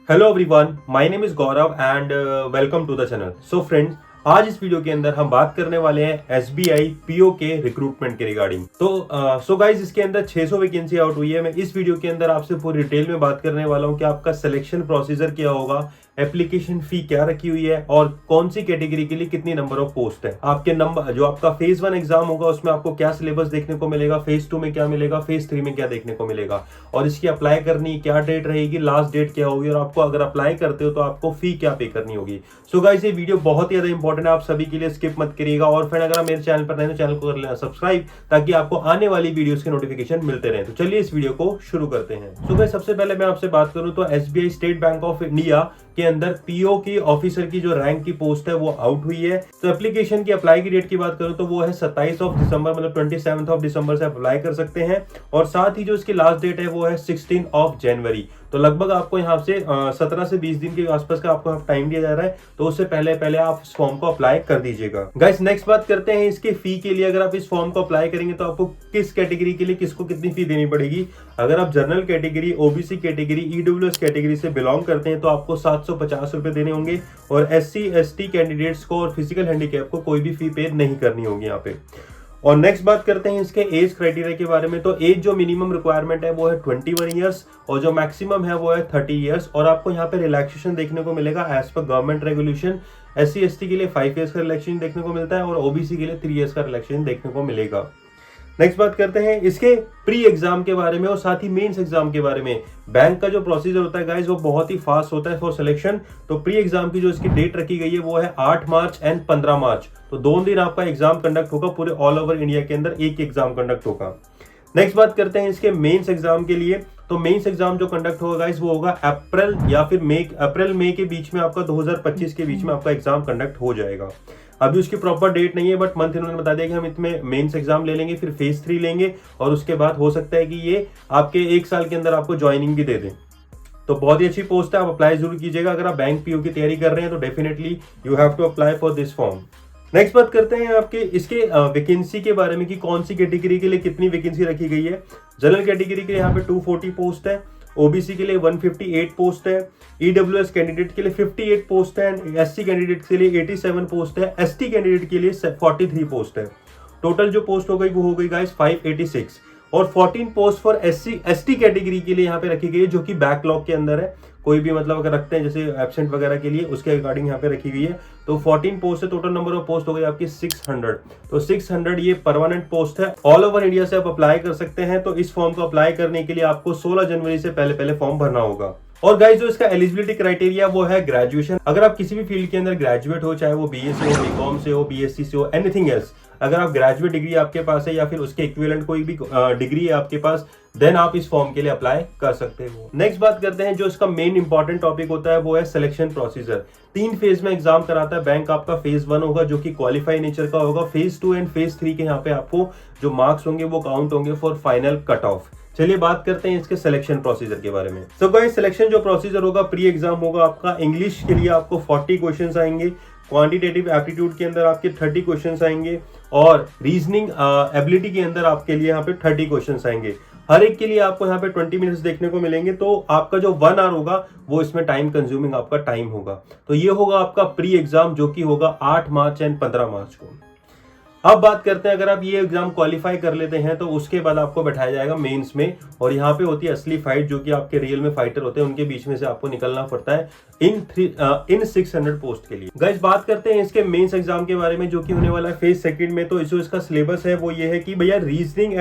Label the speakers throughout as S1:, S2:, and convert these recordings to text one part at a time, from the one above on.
S1: Hello everyone, my name is Gaurav and welcome to the channel. So friends, आज इस video के अंदर हम बात करने वाले हैं एसबीआई पीओ के रिक्रूटमेंट के रिगार्डिंग। तो गाइज इसके अंदर 600 वैकेंसी आउट हुई है। मैं इस वीडियो के अंदर आपसे पूरी डिटेल में बात करने वाला हूं कि आपका सिलेक्शन प्रोसीजर क्या होगा, एप्लीकेशन फी क्या रखी हुई है और कौन सी कैटेगरी के लिए कितनी नंबर ऑफ पोस्ट है। आपके नंबर जो आपका फेज 1 एग्जाम होगा उसमें आपको क्या सिलेबस देखने को मिलेगा, फेज 2 में क्या मिलेगा, फेज 3 में क्या देखने को मिलेगा और इसकी अप्लाई करनी क्या डेट रहेगी, लास्ट डेट क्या होगी और आपको अगर अप्लाई करते हो तो आपको फी क्या पे करनी होगी। सो गाइस, ये वीडियो बहुत ही ज्यादा इंपॉर्टेंट है आप सभी के लिए, स्किप मत करिएगा। और फ्रेंड, अगर आप मेरे चैनल पर नए तो चैनल को कर लेना सब्सक्राइब ताकि आपको आने वाली वीडियोस के नोटिफिकेशन मिलते रहे। तो चलिए इस वीडियो को शुरू करते हैं। सो गाइस, सबसे पहले मैं आपसे बात करूं तो SBI state bank of India के अंदर पीओ की ऑफिसर की जो रैंक की पोस्ट है वो आउट हुई है। तो एप्लीकेशन की अप्लाई की डेट की बात करूं तो वो है 27 दिसंबर, मतलब 27 दिसंबर से अप्लाई कर सकते हैं। और साथ ही जो इसकी लास्ट डेट है वो है 16 जनवरी। तो लगभग आपको यहाँ से 17 से 20 दिन के आसपास का आपको टाइम दिया जा रहा है। तो उससे पहले पहले आप इस फॉर्म को अप्लाई कर दीजिएगा। गाइस, नेक्स्ट बात करते हैं इसके फी के लिए। अगर आप इस फॉर्म को अप्लाई करेंगे तो आपको किस कैटेगरी के लिए किसको कितनी फी देनी पड़ेगी। अगर आप general category, OBC category, EWS category से बिलोंग करते हैं तो आपको 750 रुपए देने होंगे। और एससी एसटी कैंडिडेट्स को और फिजिकल हैंडीकैप को कोई भी फी पे नहीं करनी होगी यहाँ पे। और नेक्स्ट बात करते हैं इसके एज क्राइटेरिया के बारे में। तो एज जो मिनिमम रिक्वायरमेंट है वो है 21 ईयर्स और जो मैक्सिमम है वो है 30 ईयर्स। और आपको यहाँ पे रिलैक्सेशन देखने को मिलेगा as per government regulation. SC ST के लिए 5 ईयर्स का रिलैक्सेशन देखने को मिलता है और ओबीसी के लिए 3 ईयर्स का रिलैक्सेशन देखने को मिलेगा। नेक्स्ट बात करते हैं इसके प्री एग्जाम के बारे में और साथ ही मेंस एग्जाम के बारे में। बैंक का जो प्रोसीजर होता है गाइस वो बहुत ही फास्ट होता है फॉर सिलेक्शन। तो प्री एग्जाम की जो इसकी डेट रखी गई है वो है 8 मार्च एंड 15 मार्च। तो 2 दिन आपका एग्जाम कंडक्ट होगा, पूरे ऑल ओवर इंडिया के अंदर एक एग्जाम कंडक्ट होगा। नेक्स्ट बात करते हैं इसके मेंस एग्जाम के लिए। तो मेंस एग्जाम जो कंडक्ट होगा गाइस वो होगा अप्रैल या फिर अप्रैल मई के बीच में, आपका 2025 के बीच में आपका एग्जाम कंडक्ट हो जाएगा। अभी उसकी प्रॉपर डेट नहीं है बट मंथ इन्होंने बता दिया कि हम इसमें मेंस एग्जाम ले लेंगे, फिर फेज 3 लेंगे और उसके बाद हो सकता है कि ये आपके 1 साल के अंदर आपको ज्वाइनिंग भी दे दें। तो बहुत ही अच्छी पोस्ट है, आप अप्लाई जरूर कीजिएगा। अगर आप बैंक पीओ की तैयारी कर रहे हैं तो definitely you have to apply for this form. Next बात करते हैं आपके इसके वैकेंसी के बारे में कि कौन सी कैटेगरी के लिए कितनी वैकेंसी रखी गई है। जनरल कैटेगरी के लिए यहाँ पे 240 पोस्ट है, ओबीसी के लिए 158 पोस्ट है, ईडब्ल्यूएस कैंडिडेट के लिए 58 पोस्ट है, एससी कैंडिडेट के लिए 87 पोस्ट है, एसटी कैंडिडेट के लिए 43 पोस्ट है। टोटल जो पोस्ट हो गई वो हो गई गाइस 586। और 14 post for SC ST category के लिए यहाँ पे रखी गई है जो कि बैकलॉग के अंदर है। कोई भी मतलब अगर रखते हैं जैसे एब्सेंट वगैरह के लिए उसके अकॉर्डिंग यहाँ पे रखी गई है। तो 14 पोस्ट है, टोटल नंबर ऑफ पोस्ट हो गई आपकी 600। तो 600 ये परमानेंट पोस्ट है, ऑल ओवर इंडिया से आप अप्लाई कर सकते हैं। तो इस फॉर्म को अप्लाई करने के लिए आपको 16 जनवरी से पहले पहले फॉर्म भरना होगा। और गाइस, जो इसका एलिजिबिलिटी क्राइटेरिया वो है ग्रेजुएशन। अगर आप किसी भी फील्ड के अंदर ग्रेजुएट हो, चाहे वो बीएससी हो, बीकॉम से हो, बीएससी से हो, एनीथिंग एल्स, अगर आप ग्रेजुएट डिग्री आपके पास है या फिर उसके इक्विवेलेंट कोई भी डिग्री है आपके पास, देन आप इस फॉर्म के लिए अप्लाई कर सकते हो। नेक्स्ट बात करते हैं जो इसका मेन इंपॉर्टेंट टॉपिक होता है वो है सिलेक्शन प्रोसीजर। 3 फेज में एग्जाम कराता है बैंक। आपका फेज 1 होगा जो कि क्वालिफाई नेचर का होगा। फेज 2 एंड फेज 3 के यहाँ पे आपको जो मार्क्स होंगे वो काउंट होंगे फॉर फाइनल कट ऑफ। चलिए बात करते हैं इसके सिलेक्शन प्रोसीजर के बारे में। सो गाइस, सिलेक्शन जो प्रोसीजर होगा, प्री एग्जाम होगा आपका। इंग्लिश के लिए आपको 40 क्वेश्चंस आएंगे, क्वांटिटेटिव एप्टीट्यूड के अंदर आपके 30 क्वेश्चंस आएंगे और रीजनिंग एबिलिटी के अंदर आपके लिए यहाँ पे 30 क्वेश्चंस आएंगे। हर एक के लिए आपको यहाँ पे 20 मिनट्स देखने को मिलेंगे। तो आपका जो 1 आवर होगा वो इसमें टाइम कंज्यूमिंग आपका टाइम होगा। तो ये होगा आपका प्री एग्जाम जो कि होगा 8 मार्च एंड 15 मार्च को। अब बात करते हैं, अगर आप ये एग्जाम क्वालिफाई कर लेते हैं तो उसके बाद आपको बैठाया जाएगा मेंस में। और यहाँ पे होती है असली फाइट, जो कि आपके रियल में फाइटर होते हैं, उनके बीच में से आपको निकलना पड़ता है इन 600 पोस्ट के लिए। गाइस, बात करते हैं इसके मेंस एग्जाम के बारे में जो कि होने वाला है फेज 2 में। तो जो इसका सिलेबस है वो ये है कि भैया रीजनिंग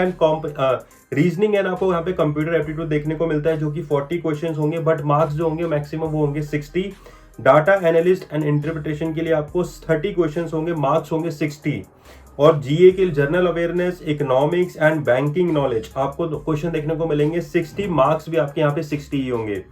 S1: एंड आपको यहाँ पे कंप्यूटर एप्टीट्यूड देखने को मिलता है जो कि 40 क्वेश्चन होंगे, बट मार्क्स जो होंगे मैक्सिमम वो होंगे 60। डाटा एनालिस्ट एंड इंटरप्रिटेशन के लिए आपको 30 क्वेश्चन होंगे, मार्क्स होंगे 60। और जीए के general awareness, economics and banking knowledge आपको क्वेश्चन देखने को मिलेंगे 60, मार्क्स भी आपके यहाँ पे 60 ही होंगे।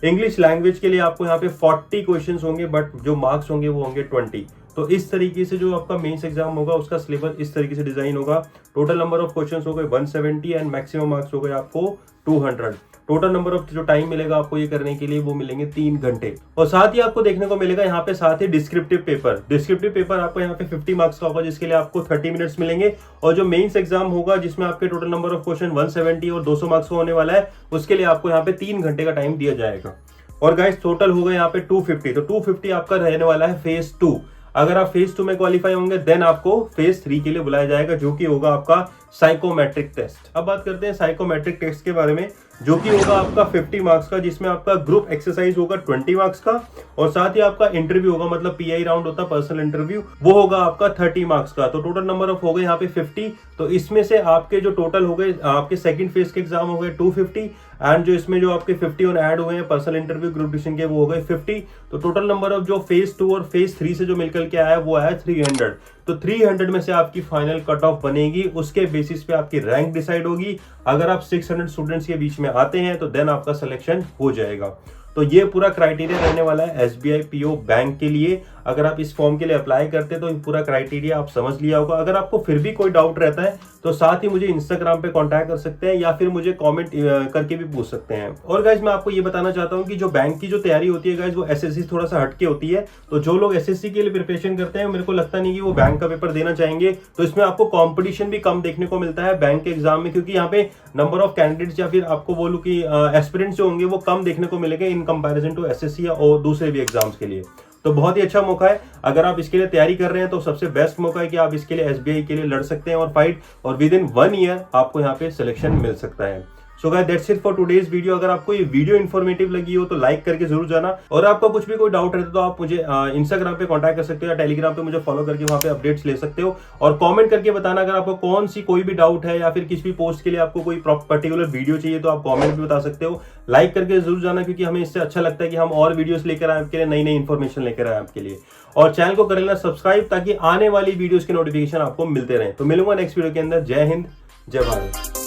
S1: इंग्लिश लैंग्वेज के लिए आपको यहाँ पे 40 क्वेश्चंस होंगे बट जो मार्क्स होंगे वो होंगे 20। तो इस तरीके से जो आपका मेंस एग्जाम होगा उसका सिलेबस इस तरीके से डिजाइन होगा। टोटल नंबर ऑफ क्वेश्चंस हो गए 170 एंड मैक्सिमम मार्क्स हो गए आपको 200। टोटल नंबर ऑफ जो टाइम मिलेगा आपको ये करने के लिए वो मिलेंगे 3 घंटे। और साथ ही आपको देखने को मिलेगा यहाँ पे साथ ही डिस्क्रिप्टिव पेपर आपको यहाँ पे 50 मार्क्स का होगा जिसके लिए आपको 30 मिनट्स मिलेंगे। और जो मेंस एग्जाम होगा जिसमें आपके टोटल नंबर ऑफ क्वेश्चन 170 और 200 मार्क्स का होने वाला है उसके लिए आपको यहाँ पे 3 घंटे का टाइम दिया जाएगा। और गाइस टोटल होगा यहाँ पे 250। तो 250 आपका रहने वाला है फेज 2। अगर आप फेज 2 में क्वालिफाई होंगे देन आपको फेज 3 के लिए बुलाया जाएगा, जो कि होगा आपका साइकोमेट्रिक टेस्ट। अब बात करते हैं साइकोमेट्रिक टेस्ट के बारे में, जो कि होगा आपका 50 मार्क्स का, जिसमें आपका ग्रुप एक्सरसाइज होगा 20 मार्क्स का, और साथ ही आपका इंटरव्यू होगा, मतलब पीआई राउंड होता है पर्सनल इंटरव्यू, वो होगा आपका 30 मार्क्स का। तो टोटल नंबर ऑफ हो गए यहाँ पे 50। तो इसमें से आपके जो टोटल हो गए, आपके सेकंड फेज के एग्जाम हो गए 250, एंड जो इसमें जो आपके 50 और ऐड हुए हैं पर्सनल इंटरव्यू ग्रुप डिस्कशन के, वो हो गए 50। तो टोटल नंबर ऑफ जो फेज 2 और फेज 3 से जो मिलकर के आया वो आया 300। तो 300 में से आपकी फाइनल कट ऑफ बनेगी, उसके बेसिस पे आपकी रैंक डिसाइड होगी। अगर आप 600 स्टूडेंट्स के बीच में आते हैं तो देन आपका सिलेक्शन हो जाएगा। तो ये पूरा क्राइटेरिया रहने वाला है एसबीआई पीओ बैंक के लिए। अगर आप इस फॉर्म के लिए अप्लाई करते हैं तो पूरा क्राइटेरिया आप समझ लिया होगा। अगर आपको फिर भी कोई डाउट रहता है तो साथ ही मुझे इंस्टाग्राम पे कांटेक्ट कर सकते हैं या फिर मुझे कमेंट करके भी पूछ सकते हैं। और गाइज मैं आपको ये बताना चाहता हूँ कि जो बैंक की जो तैयारी होती है गाइज, वो एसएससी थोड़ा सा हटके होती है। तो जो लोग एसएससी के लिए प्रिपरेशन करते हैं, मेरे को लगता नहीं कि वो बैंक का पेपर देना चाहेंगे। तो इसमें आपको कॉम्पिटिशन भी कम देखने को मिलता है बैंक के एग्जाम में, क्योंकि यहाँ पे नंबर ऑफ कैंडिडेट्स या फिर आपको बोलूँ कि एस्पिरेंट्स जो होंगे वो कम देखने को मिलेंगे इन कंपैरिजन टू एसएससी और दूसरे भी एग्जाम्स के लिए। तो बहुत ही अच्छा मौका है। अगर आप इसके लिए तैयारी कर रहे हैं तो सबसे बेस्ट मौका है कि आप इसके लिए एसबीआई के लिए लड़ सकते हैं और फाइट, और विद इन 1 ईयर आपको यहाँ पे सिलेक्शन मिल सकता है। So guys that's it for today's video. अगर आपको ये वीडियो इन्फॉर्मेटिव लगी हो तो लाइक करके जरूर जाना, और आपका कुछ भी कोई डाउट रहता तो आप मुझे इंस्टाग्राम पे कांटेक्ट कर सकते हो या टेलीग्राम पे मुझे फॉलो करके वहां पे अपडेट्स ले सकते हो। और कमेंट करके बताना अगर आपको कौन सी कोई भी डाउट है या फिर किसी भी पोस्ट के लिए आपको कोई पर्टिकुलर वीडियो चाहिए तो आप कमेंट भी बता सकते हो। लाइक करके जरूर जाना, क्योंकि हमें इससे अच्छा लगता है कि हम और वीडियोस लेकर आए आपके लिए, नई नई इन्फॉर्मेशन लेकर आए आपके लिए। और चैनल को कर लेना सब्सक्राइब, ताकि आने वाली वीडियोस के नोटिफिकेशन आपको मिलते रहे। तो मिलूंगा नेक्स्ट वीडियो के अंदर। जय हिंद, जय भारत।